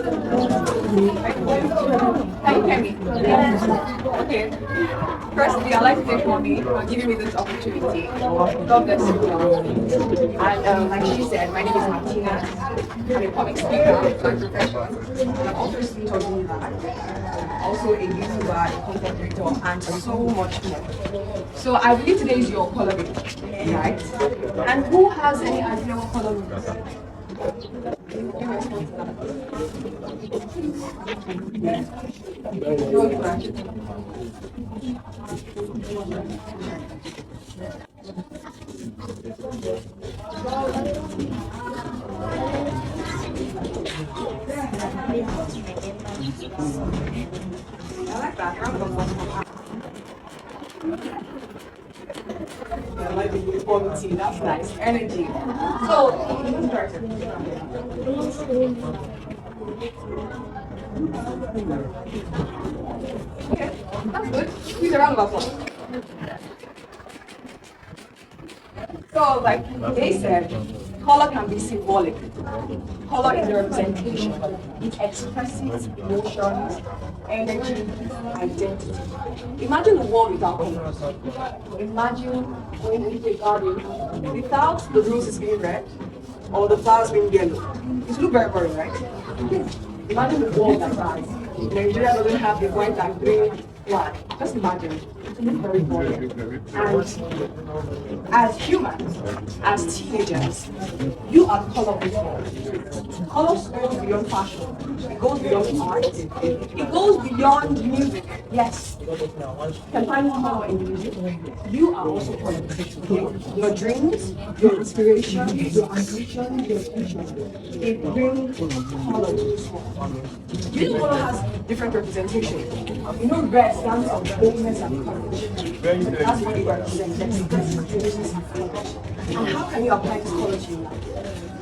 Can you hear me? Okay. Firstly, I'd like to thank mommy for giving me this opportunity. God bless you. And like she said, my name is Martina. I'm a public speaker by profession. I'm also a student of UNIVAC, also a YouTuber, a content creator, and so much more. So I believe today is your color day, right? And who has any idea what color means? I like that. I like the uniformity. That's nice. Energy. So, who's started? Okay, that's good. Please a round of applause. So, like they said, color can be symbolic. Color is a representation. It expresses emotions, energy, identity. Imagine a world without colors. Imagine going into a garden without the roses being red or the flowers being yellow. It look very boring, right? Imagine the world like that. Nigeria doesn't have the white and green flag. Just imagine. It looks very boring. And as humans, as teenagers, you are colorful. Color goes beyond fashion. It goes beyond art. It goes beyond music. Yes. You can find color in music. You are also color. Okay? Your dreams, your inspiration, your ambition, your vision. It brings color to this world. You know color has different representation. You know red stands for boldness and courage. That's what it represents. And how can you apply this color to your life?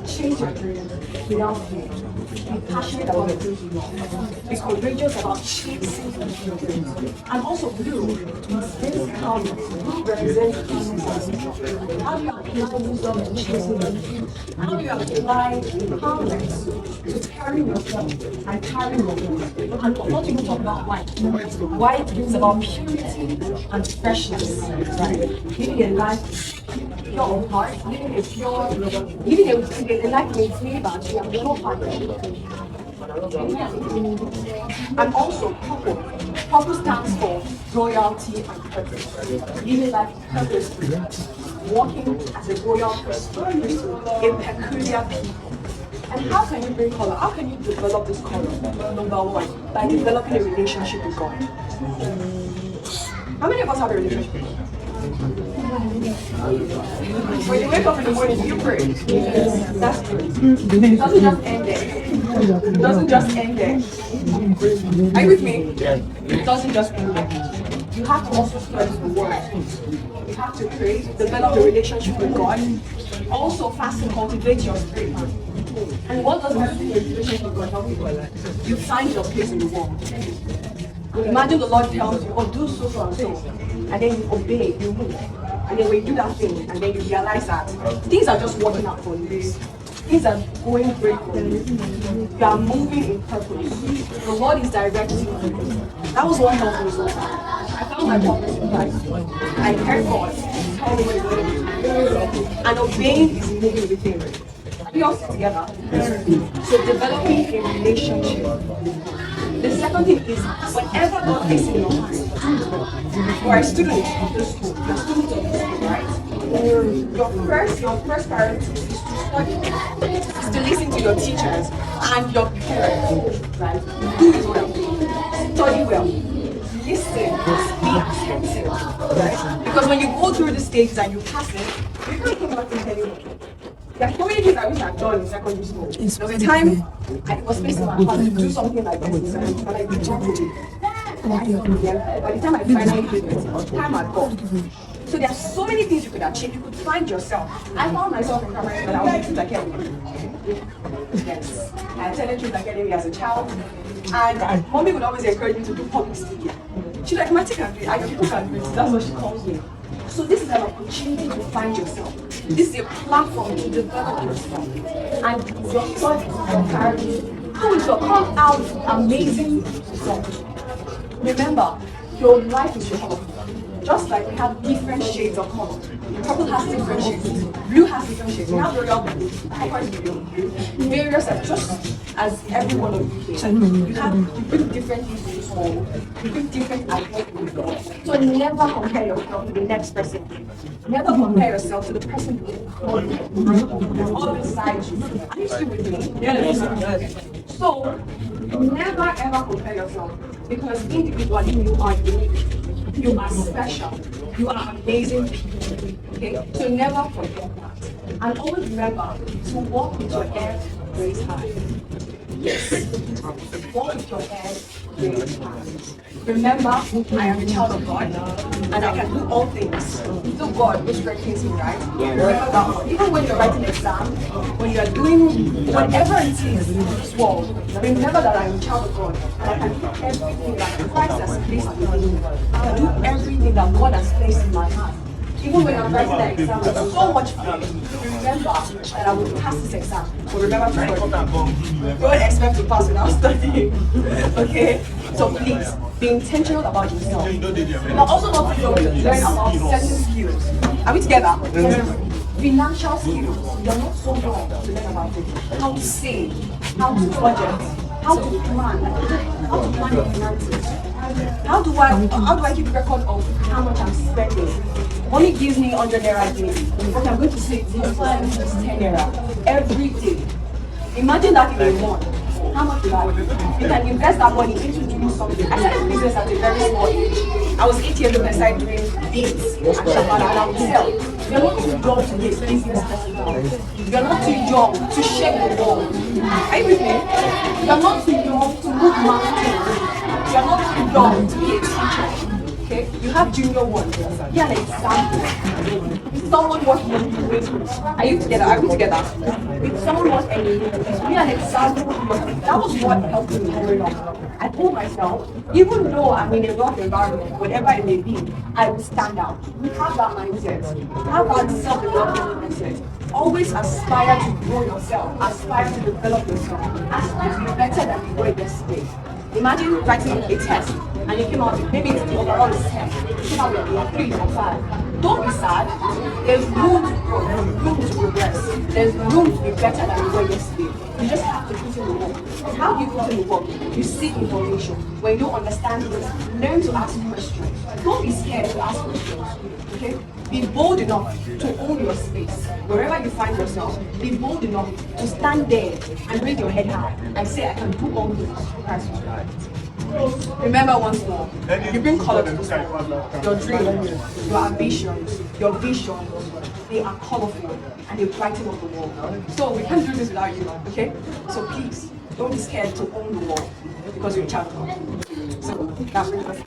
Change your dream without fear. Be passionate about the things you love. Be courageous about chasing your dreams. And also blue is this calmness. Blue represents calmness. How do you apply wisdom to chasing your dreams? How do you apply calmness to carrying yourself and carrying your dreams? And not even talk about white. White is about purity and freshness. Right? Living a life pure of heart, living a pure, living a life with flavor and pure heart. And also purple. Purple stands for royalty and purpose. Living life purposefully. Walking as a royal person, a peculiar people. And how can you bring color? How can you develop this color? Number one, by developing a relationship with God. How many of us have a relationship with God? When you wake up in the morning, you pray. That's good. It doesn't just end there. It doesn't just end there. Are you with me? It doesn't just end there. You have to also study the word. You have to pray, develop a relationship with God. Also fast and cultivate your spirit. And what does that relationship with God help you? You find your place in the world. Imagine the Lord tells you, oh, do so and so. And then you obey, you move. And then when you do that thing, and then you realize that things are just working out for you. Things are going great for you. You are moving in purpose. The Lord is directing you. That was what helped me so far. I found my purpose in Christ. I heard God tell me what He's going to do. And obeying is moving with Him. We all sit together. So developing a relationship. The second thing is whenever God is in your heart, you are a student of the school, you're a student of the school, right? Your first priority is to study, is to listen to your teachers and your parents, right? Do it well, study well, listen, be attentive, right? Because when you go through the stages and you pass it, you can't come back and tell you. There are so many things I wish I'd done in secondary school. There was a time I was facing my heart to do something like this, and I rejected it. By the time I finally did it, time had gone. So there are so many things you could achieve. You could find yourself. I found myself in primary school. I was in Truth Academy. Yes, I attended Truth Academy as a child, and mommy would always encourage me to do public speaking. She's like, Matty can do it, and your people can do it. That's what she calls me. So this is an opportunity to find yourself. This is a platform to develop yourself. And your thoughts, your clarity, Do it, come out amazing self. Remember, your life is your color. Just like we have different shades of color. Purple has different shades. Blue has different shades. We have royal blue, blue. Various just as every one of you here. You bring different things to this world. You bring different ideas. So never compare yourself to the next person. Never compare yourself to the person who all beside you. Are you still with me? Yes. So never ever compare yourself because individually you are unique. You are special. You are amazing people. Okay? So never forget that. And always remember to walk with your head raised high. Yes. Walk with your head raised high. Remember, I am a child of God and I can do all things through God which strengthens me, right? Remember that. Even when you're writing an exam, when you're doing whatever it is in this world, remember that I am a child of God and I can do everything that Christ has placed in me. I can do everything that God has placed in my heart. Even when I'm writing that exam, it's so much fun. Remember that I will pass this exam. So remember to study. Don't expect to pass without studying. Okay? So please, be intentional about yourself. But also not to learn about certain skills. Are we together? Financial skills. You're not so young to learn about it. How to save, how to budget, how to plan your finances. How do I keep record of how much I'm spending? Money gives me 100 naira a day. Okay, I'm going to say 10 naira every day. Imagine that in a month. How much will I do? You can invest that money into doing something. I started business at a very small age. I was 8 years old and I started doing beads and shabana and I would sell. You're not too young to be a business person. You're not too young to shake the world. Are you with me? You're not too young to move mountains. You're not too young to be a teacher. Okay? You have junior one. Be an example. If someone wants to are you together? Are we together? If someone wants any, be an example. That was what helped me growing up. I told myself, even though I'm in a rough environment, whatever it may be, I will stand out. Have that mindset. Have that self-development mindset. Always aspire to grow yourself. Aspire to develop yourself. Aspire to be better than you were yesterday. Imagine writing a test and you came out with maybe it's the overall is 10. You came out with 3 or 5. Don't be sad. There's room to grow, room to progress. There's room to be better than you were yesterday. You just have to put in the work. And how do you put in the work? You seek information. When you don't understand this, learn to ask questions. Don't be scared to ask questions. Okay? Be bold enough to own your space. Wherever you find yourself, be bold enough to stand there and raise your head high and say, I can do all things through Christ who strengthens me. Remember once more, you bring color to this world. Your dreams, your ambitions, your visions, they are colorful and they brighten up the world. So we can't do this without you, okay? So please, don't be scared to own the world because you're a child of God. So that brings us.